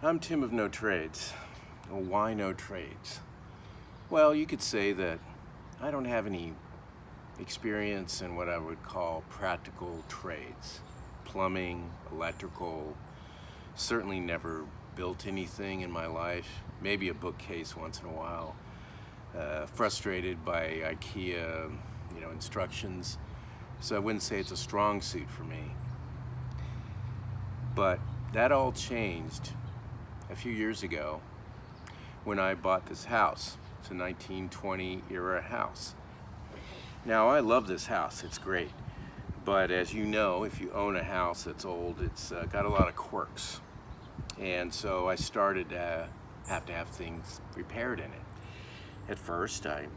I'm Tim of No Trades. Well, why no trades? Well, you could say that I don't have any experience in what I would call practical trades. Plumbing, electrical, certainly never built anything in my life, maybe a bookcase once in a while. Frustrated by IKEA, instructions. So I wouldn't say it's a strong suit for me. But that all changed a few years ago when I bought this house. It's a 1920 era house. Now I love this house, it's great. But as you know, if you own a house that's old, it's got a lot of quirks. And so I started to have things repaired in it. At first I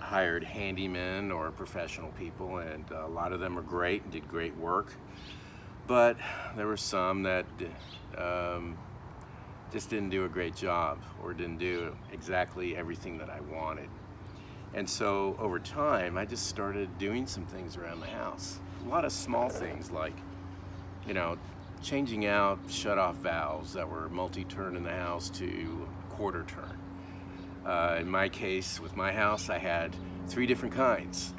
hired handymen or professional people, and a lot of them are great and did great work. But there were some that just didn't do a great job or didn't do exactly everything that I wanted. And so over time, I just started doing some things around the house. A lot of small things like, changing out shut-off valves that were multi-turn in the house to quarter turn. In my case, with my house, I had 3 different kinds.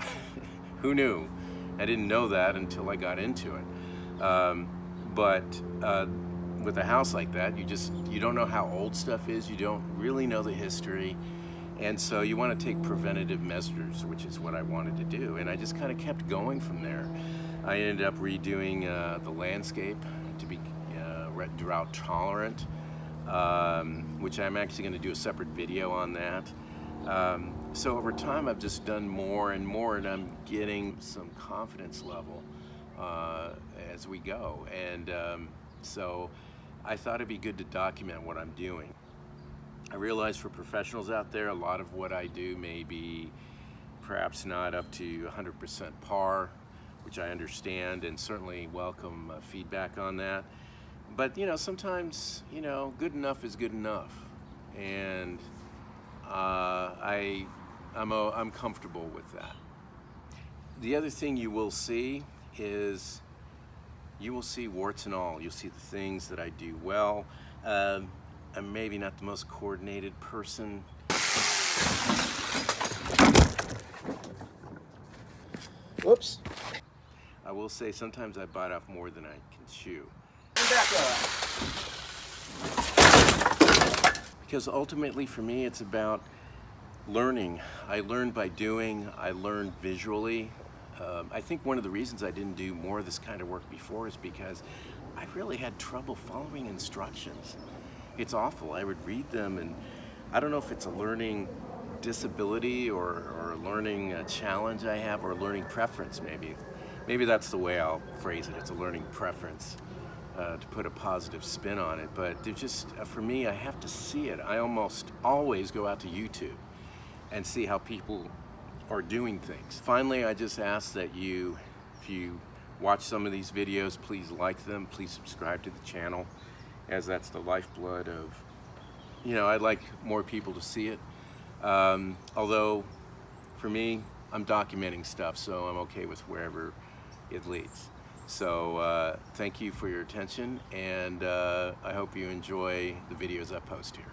Who knew? I didn't know that until I got into it. With a house like that, you don't know how old stuff is, you don't really know the history, and so you want to take preventative measures, which is what I wanted to do, and I just kind of kept going from there. I ended up redoing the landscape to be drought tolerant, which I'm actually going to do a separate video on that. So over time I've just done more and more, and I'm getting some confidence level as we go, and so I thought it'd be good to document what I'm doing. I realize for professionals out there, a lot of what I do may be perhaps not up to 100% par, which I understand and certainly welcome feedback on that. But sometimes good enough is good enough, and I'm comfortable with that. The other thing you will see is you will see warts and all. You'll see the things that I do well. I'm maybe not the most coordinated person. Whoops. I will say sometimes I bite off more than I can chew. Because ultimately for me it's about learning. I learn by doing, I learn visually. I think one of the reasons I didn't do more of this kind of work before is because I really had trouble following instructions. It's awful. I would read them, and I don't know if it's a learning disability or a learning challenge I have, or a learning preference maybe. Maybe that's the way I'll phrase it. It's a learning preference, to put a positive spin on it. But for me, I have to see it. I almost always go out to YouTube and see how people are doing things. Finally, I just ask that if you watch some of these videos, please like them, please subscribe to the channel, as that's the lifeblood of, I'd like more people to see it. Although, for me, I'm documenting stuff, so I'm okay with wherever it leads. So, thank you for your attention, and I hope you enjoy the videos I post here.